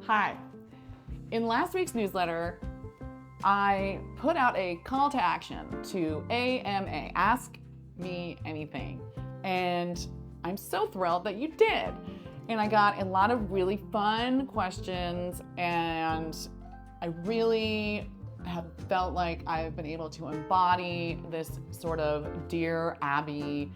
Hi. In last week's newsletter, I put out a call to action to AMA, Ask Me Anything. And I'm so thrilled that you did. And I got a lot of really fun questions, and I really have felt like I've been able to embody this sort of Dear Abby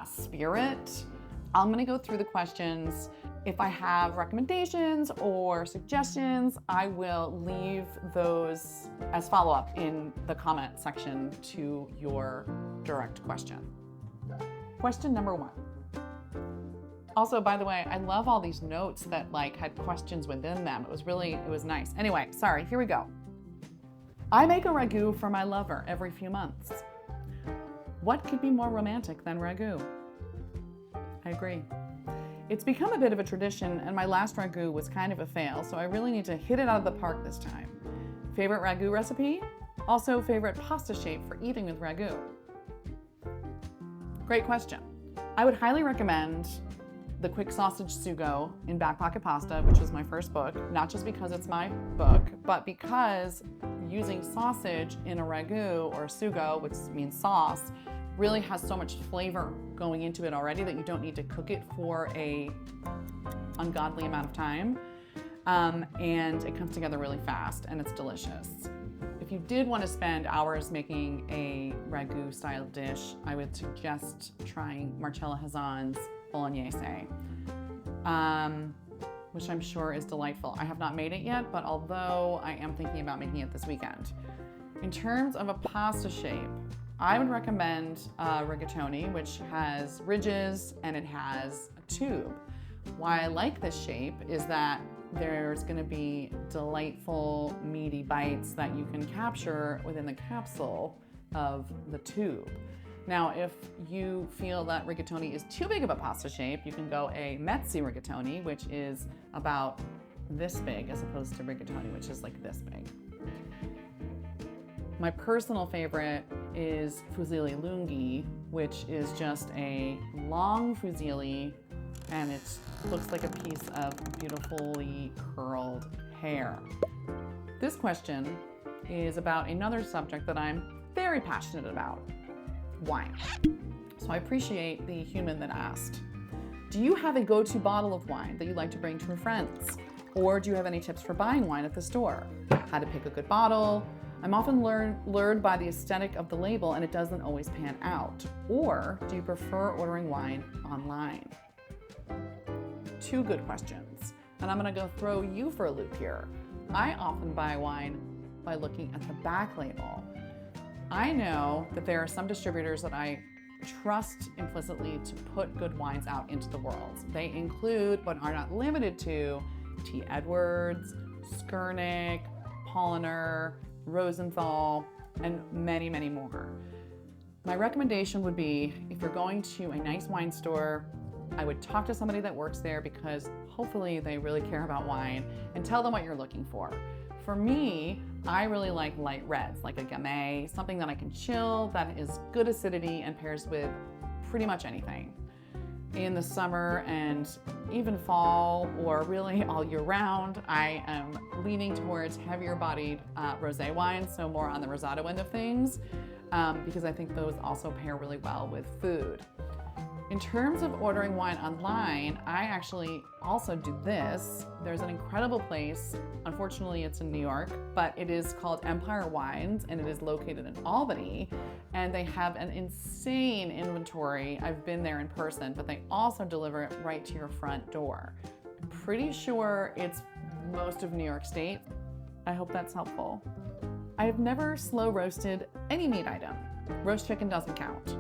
spirit. I'm gonna go through the questions. If I have recommendations or suggestions, I will leave those as follow-up in the comment section to your direct question. Question number 1. Also, by the way, I love all these notes that had questions within them. It was nice. Anyway, sorry, here we go. I make a ragu for my lover every few months. What could be more romantic than ragu? I agree. It's become a bit of a tradition, and my last ragu was kind of a fail, so I really need to hit it out of the park this time. Favorite ragu recipe? Also, favorite pasta shape for eating with ragu? Great question. I would highly recommend the quick sausage sugo in Back Pocket Pasta, which was my first book, not just because it's my book, but because using sausage in a ragu or sugo, which means sauce, really has so much flavor going into it already that you don't need to cook it for a ungodly amount of time. And it comes together really fast and it's delicious. If you did want to spend hours making a ragu style dish, I would suggest trying Marcella Hazan's bolognese, which I'm sure is delightful. I have not made it yet, but although I am thinking about making it this weekend. In terms of a pasta shape, I would recommend rigatoni, which has ridges and it has a tube. Why I like this shape is that there's going to be delightful, meaty bites that you can capture within the capsule of the tube. Now, if you feel that rigatoni is too big of a pasta shape, you can go a mezzi rigatoni, which is about this big, as opposed to rigatoni, which is like this big. My personal favorite is fusilli lunghi, which is just a long fusilli, and it looks like a piece of beautifully curled hair. This question is about another subject that I'm very passionate about, wine. So I appreciate the human that asked. Do you have a go-to bottle of wine that you like to bring to your friends? Or do you have any tips for buying wine at the store? How to pick a good bottle? I'm often lured by the aesthetic of the label and it doesn't always pan out. Or do you prefer ordering wine online? 2 good questions. And I'm gonna go throw you for a loop here. I often buy wine by looking at the back label. I know that there are some distributors that I trust implicitly to put good wines out into the world. They include, but are not limited to, T. Edwards, Skurnik, Polliner, Rosenthal, and many, many more. My recommendation would be, if you're going to a nice wine store, I would talk to somebody that works there because hopefully they really care about wine, and tell them what you're looking for. For me, I really like light reds, like a Gamay, something that I can chill, that is good acidity and pairs with pretty much anything. In the summer and even fall, or really all year round, I am leaning towards heavier bodied rosé wines, so more on the rosado end of things, because I think those also pair really well with food. In terms of ordering wine online, I actually also do this. There's an incredible place, unfortunately it's in New York, but it is called Empire Wines and it is located in Albany, and they have an insane inventory. I've been there in person, but they also deliver it right to your front door. I'm pretty sure it's most of New York State. I hope that's helpful. I have never slow roasted any meat item. Roast chicken doesn't count.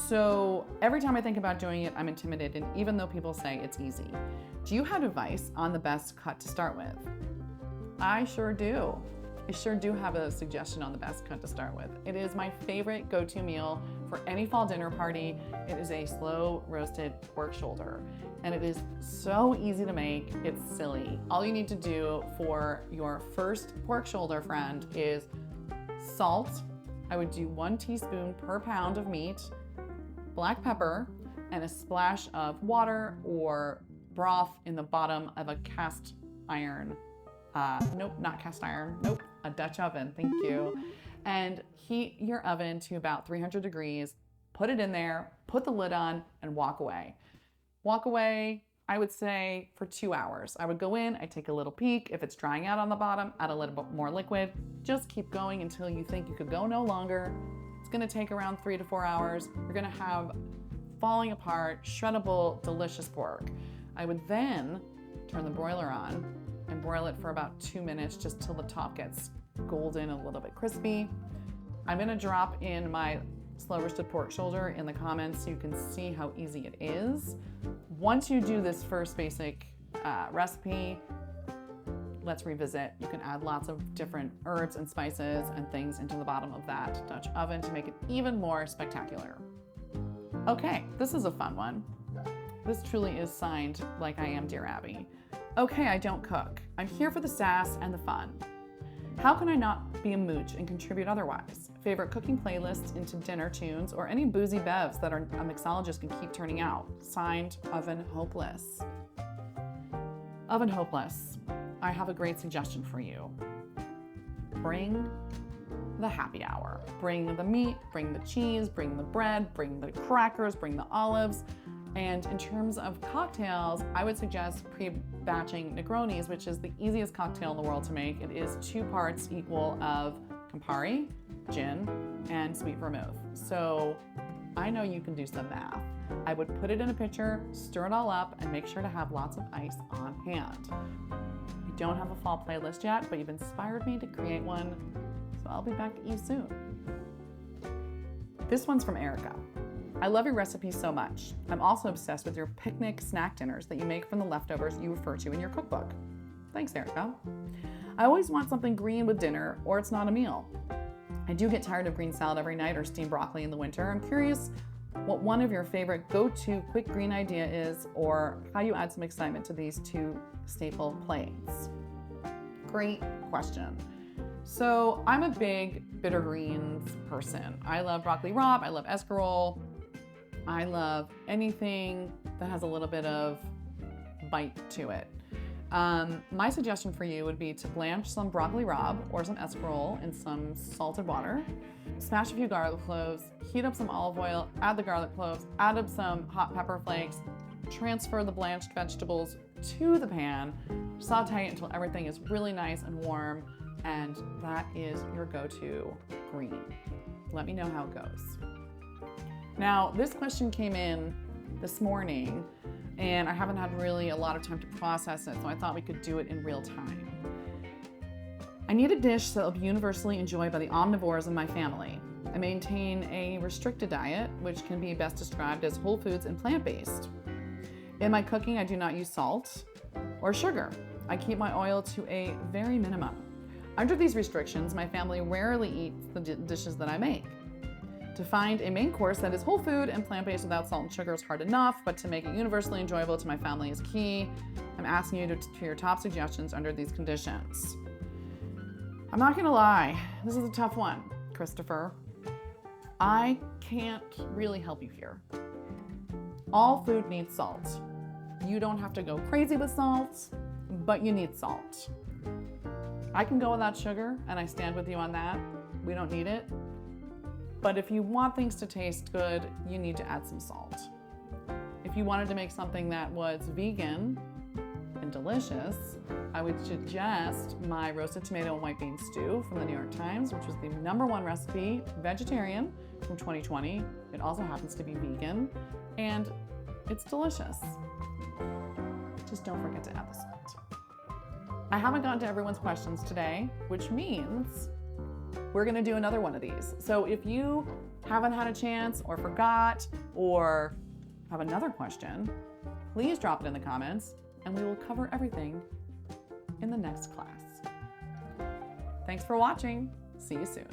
So every time I think about doing it, I'm intimidated, even though people say it's easy. Do you have advice on the best cut to start with? I sure do. I sure do have a suggestion on the best cut to start with. It is my favorite go-to meal for any fall dinner party. It is a slow roasted pork shoulder, and it is so easy to make, it's silly. All you need to do for your first pork shoulder, friend, is salt. I would do 1 teaspoon per pound of meat, black pepper, and a splash of water or broth in the bottom of a cast iron, nope, not cast iron, nope, a Dutch oven, thank you. And heat your oven to about 300 degrees, put it in there, put the lid on, and walk away. Walk away, I would say, for 2 hours. I would go in, I'd take a little peek. If it's drying out on the bottom, add a little bit more liquid. Just keep going until you think you could go no longer. It's gonna take around 3 to 4 hours. You're gonna have falling apart, shreddable, delicious pork. I would then turn the broiler on and broil it for about 2 minutes, just till the top gets golden, a little bit crispy. I'm gonna drop in my slow roasted pork shoulder in the comments so you can see how easy it is. Once you do this first basic recipe, let's revisit. You can add lots of different herbs and spices and things into the bottom of that Dutch oven to make it even more spectacular. Okay, this is a fun one. This truly is signed Like I Am Dear Abby. Okay, I don't cook. I'm here for the sass and the fun. How can I not be a mooch and contribute otherwise? Favorite cooking playlists into dinner tunes or any boozy bevs that a mixologist can keep turning out. Signed, Oven Hopeless. Oven Hopeless, I have a great suggestion for you. Bring the happy hour. Bring the meat, bring the cheese, bring the bread, bring the crackers, bring the olives. And in terms of cocktails, I would suggest pre-batching Negronis, which is the easiest cocktail in the world to make. It is 2 parts equal of Campari, gin, and sweet vermouth. So I know you can do some math. I would put it in a pitcher, stir it all up, and make sure to have lots of ice on hand. I don't have a fall playlist yet, but you've inspired me to create one, so I'll be back at you soon. This one's from Erica. I love your recipes so much. I'm also obsessed with your picnic snack dinners that you make from the leftovers you refer to in your cookbook. Thanks, Erica. I always want something green with dinner, or it's not a meal. I do get tired of green salad every night or steamed broccoli in the winter. I'm curious what one of your favorite go-to quick green idea is, or how you add some excitement to these 2 staple plates. Great question. So I'm a big bitter greens person. I love broccoli rabe, I love escarole. I love anything that has a little bit of bite to it. My suggestion for you would be to blanch some broccoli rabe or some escarole in some salted water, smash a few garlic cloves, heat up some olive oil, add the garlic cloves, add up some hot pepper flakes, transfer the blanched vegetables to the pan, saute it until everything is really nice and warm, and that is your go-to green. Let me know how it goes. Now, this question came in this morning, and I haven't had really a lot of time to process it, so I thought we could do it in real time. I need a dish that will be universally enjoyed by the omnivores in my family. I maintain a restricted diet, which can be best described as whole foods and plant-based. In my cooking, I do not use salt or sugar. I keep my oil to a very minimum. Under these restrictions, my family rarely eats the dishes that I make. To find a main course that is whole food and plant-based without salt and sugar is hard enough, but to make it universally enjoyable to my family is key. I'm asking you to your top suggestions under these conditions. I'm not gonna lie, this is a tough one, Christopher. I can't really help you here. All food needs salt. You don't have to go crazy with salt, but you need salt. I can go without sugar, and I stand with you on that. We don't need it. But if you want things to taste good, you need to add some salt. If you wanted to make something that was vegan and delicious, I would suggest my roasted tomato and white bean stew from the New York Times, which was the #1 recipe, vegetarian, from 2020. It also happens to be vegan, and it's delicious. Just don't forget to add the salt. I haven't gotten to everyone's questions today, which means we're gonna do another one of these. So if you haven't had a chance or forgot or have another question, please drop it in the comments and we will cover everything in the next class. Thanks for watching. See you soon.